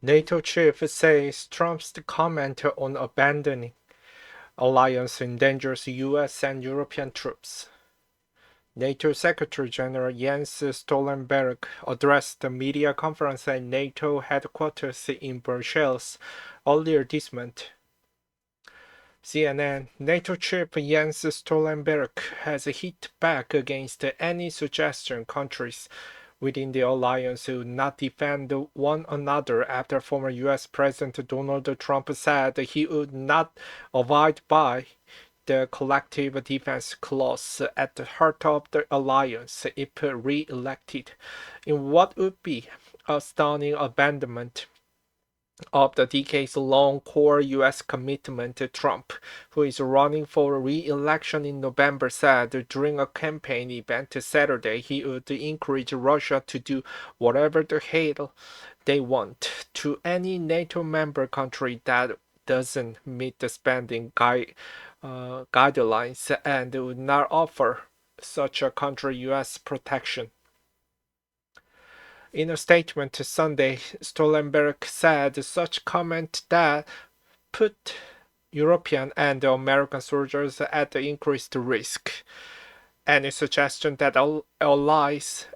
NATO chief says Trump's comment on abandoning alliance endangers US and European troops. NATO Secretary General Jens Stoltenberg addressed the media conference at NATO headquarters in Brussels earlier this month. CNN: NATO chief Jens Stoltenberg has hit back against any suggestion countries within the alliance would not defend one another after former US President Donald Trump said he would not abide by the collective defense clause at the heart of the alliance if re-elected, in what would be a stunning abandonment of the decades-long core U.S. commitment. Trump, who is running for re-election in November, said during a campaign event Saturday he would encourage Russia to do whatever the hell they want to any NATO member country that doesn't meet the spending guidelines and would not offer such a country U.S. protection. In a statement Sunday, Stoltenberg said such comment that put European and American soldiers at increased risk. Any suggestion that allies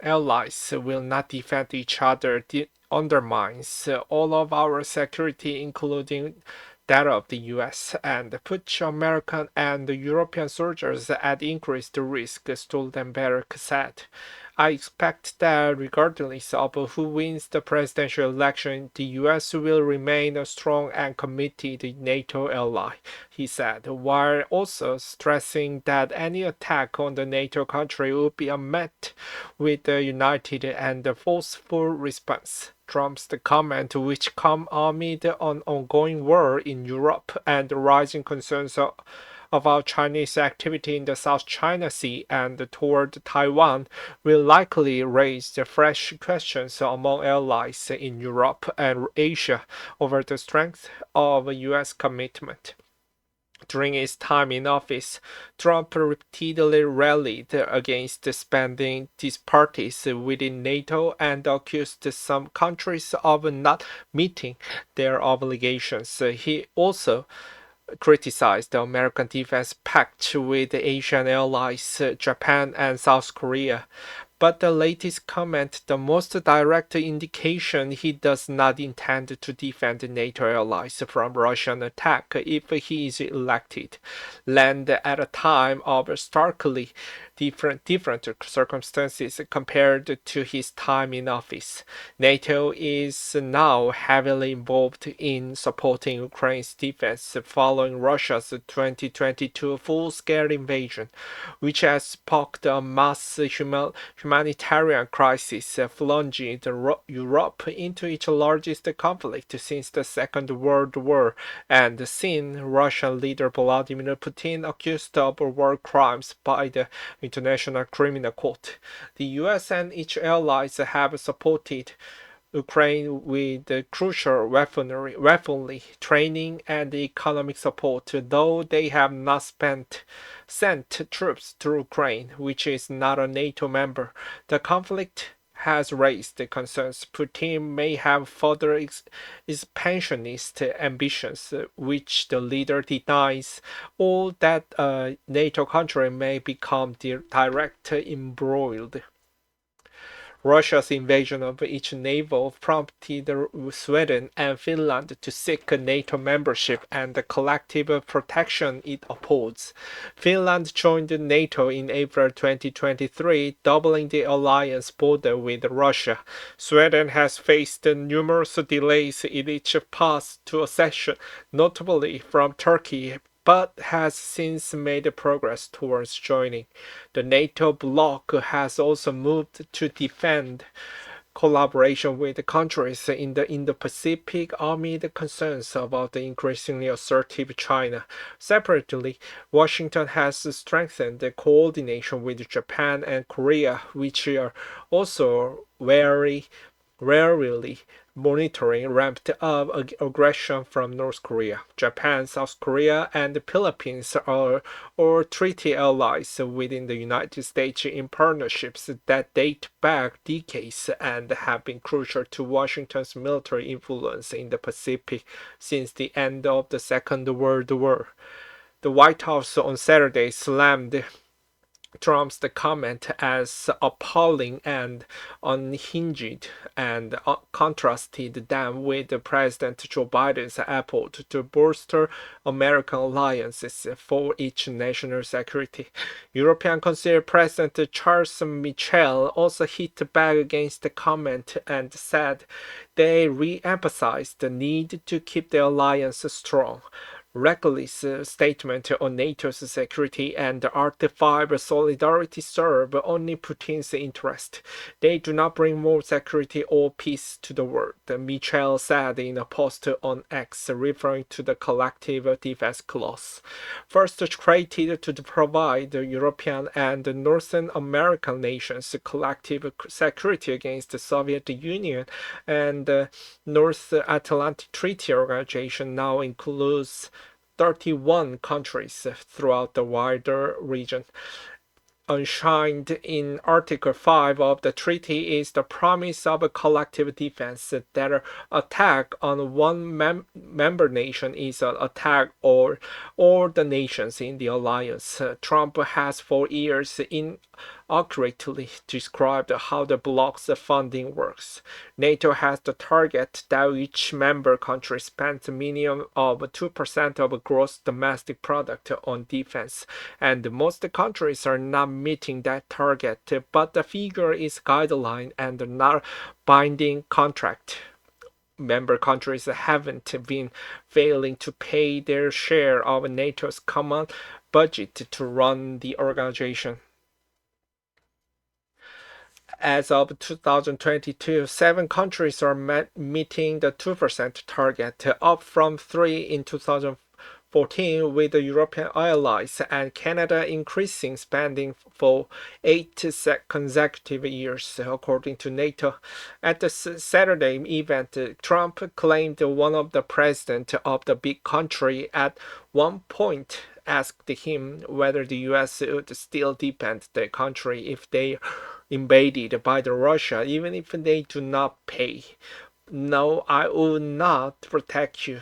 will not defend each other undermines all of our security, including that of the US, and puts American and European soldiers at increased risk, Stoltenberg said. I expect that regardless of who wins the presidential election, the US will remain a strong and committed NATO ally, he said, while also stressing that any attack on the NATO country would be met with a united and forceful response. Trump's comment, which come amid an ongoing war in Europe and rising concerns about Chinese activity in the South China Sea and toward Taiwan, will likely raise fresh questions among allies in Europe and Asia over the strength of U.S. commitment. During his time in office, Trump repeatedly rallied against spending disparities within NATO and accused some countries of not meeting their obligations. He also criticized the American defense pact with Asian allies Japan and South Korea. But the latest comment, the most direct indication he does not intend to defend NATO allies from Russian attack if he is elected, land at a time of starkly different circumstances compared to his time in office. NATO is now heavily involved in supporting Ukraine's defense following Russia's 2022 full-scale invasion, which has sparked a mass humanitarian crisis, plunging Europe into its largest conflict since the Second World War, and seen Russian leader Vladimir Putin accused of war crimes by the International Criminal Court. The US and its allies have supported Ukraine with crucial weaponry, training, and economic support, though they have not sent troops to Ukraine, which is not a NATO member. The conflict has raised concerns Putin may have further expansionist ambitions, which the leader denies, or that a NATO country may become direct embroiled. Russia's invasion of each naval prompted Sweden and Finland to seek NATO membership and the collective protection it upholds. Finland joined NATO in April 2023, doubling the alliance border with Russia. Sweden has faced numerous delays in its path to accession, notably from Turkey, but has since made progress towards joining. The NATO bloc has also moved to defend collaboration with countries in the Indo-Pacific amid concerns about the increasingly assertive China. Separately, Washington has strengthened the coordination with Japan and Korea, which are also very rarely monitoring ramped up aggression from North Korea. Japan, South Korea, and the Philippines are all treaty allies within the United States in partnerships that date back decades and have been crucial to Washington's military influence in the Pacific since the end of the Second World War. The White House on Saturday slammed Trump's comment as appalling and unhinged and contrasted them with President Joe Biden's effort to bolster American alliances for each national security. European Council President Charles Michel also hit back against the comment and said they re-emphasized the need to keep the alliance strong. Reckless statement on NATO's security and Article 5 solidarity serve only Putin's interest. They do not bring more security or peace to the world, Michel said in a post on X, referring to the collective defense clause. First created to provide European and Northern American nations collective security against the Soviet Union and North Atlantic Treaty Organization now includes 31 countries throughout the wider region. Enshrined in Article 5 of the treaty is the promise of a collective defense that an attack on one member nation is an attack on all the nations in the alliance. Trump has for years inaccurately described how the bloc's funding works. NATO has the target that each member country spends a minimum of 2% of gross domestic product on defense, and most countries are not meeting that target, but the figure is guideline and not binding contract. Member countries haven't been failing to pay their share of NATO's common budget to run the organization. As of 2022, 7 countries are meeting the 2% target, up from 3 in 2014, with the European allies and Canada increasing spending for 8 consecutive years, according to NATO. At the Saturday event, Trump claimed one of the president of the big country at one point asked him whether the U.S. would still defend the country if they invaded by the Russia, even if they do not pay. No, I will not protect you,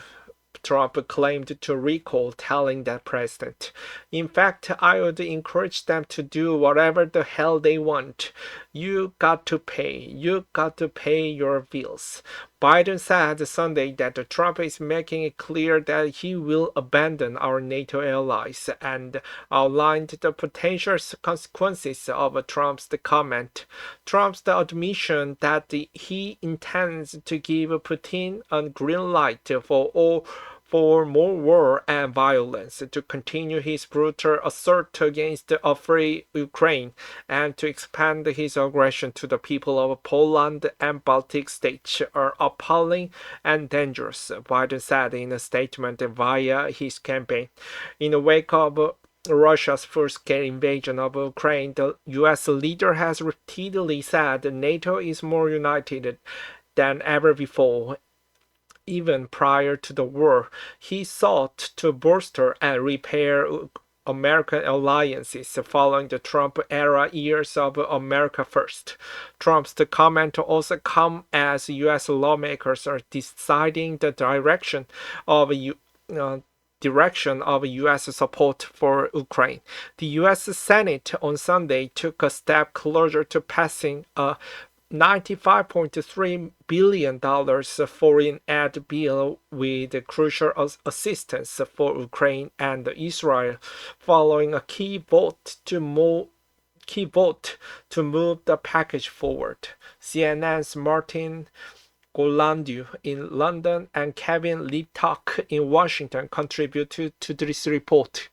Trump claimed to recall telling that president. In fact, I would encourage them to do whatever the hell they want. You got to pay. You got to pay your bills. Biden said Sunday that Trump is making it clear that he will abandon our NATO allies and outlined the potential consequences of Trump's comment. Trump's admission that he intends to give Putin a green light for more war and violence, to continue his brutal assault against a free Ukraine, and to expand his aggression to the people of Poland and Baltic states are appalling and dangerous, Biden said in a statement via his campaign. In the wake of Russia's full-scale invasion of Ukraine, the U.S. leader has repeatedly said NATO is more united than ever before. Even prior to the war, he sought to bolster and repair American alliances following the Trump-era years of America First. Trump's comment also comes as U.S. lawmakers are deciding the direction of U.S. support for Ukraine. The U.S. Senate on Sunday took a step closer to passing a $95.3 billion foreign aid bill with crucial assistance for Ukraine and Israel, following a key vote to move the package forward. CNN's Martin Golandiu in London and Kevin Liptak in Washington contributed to this report.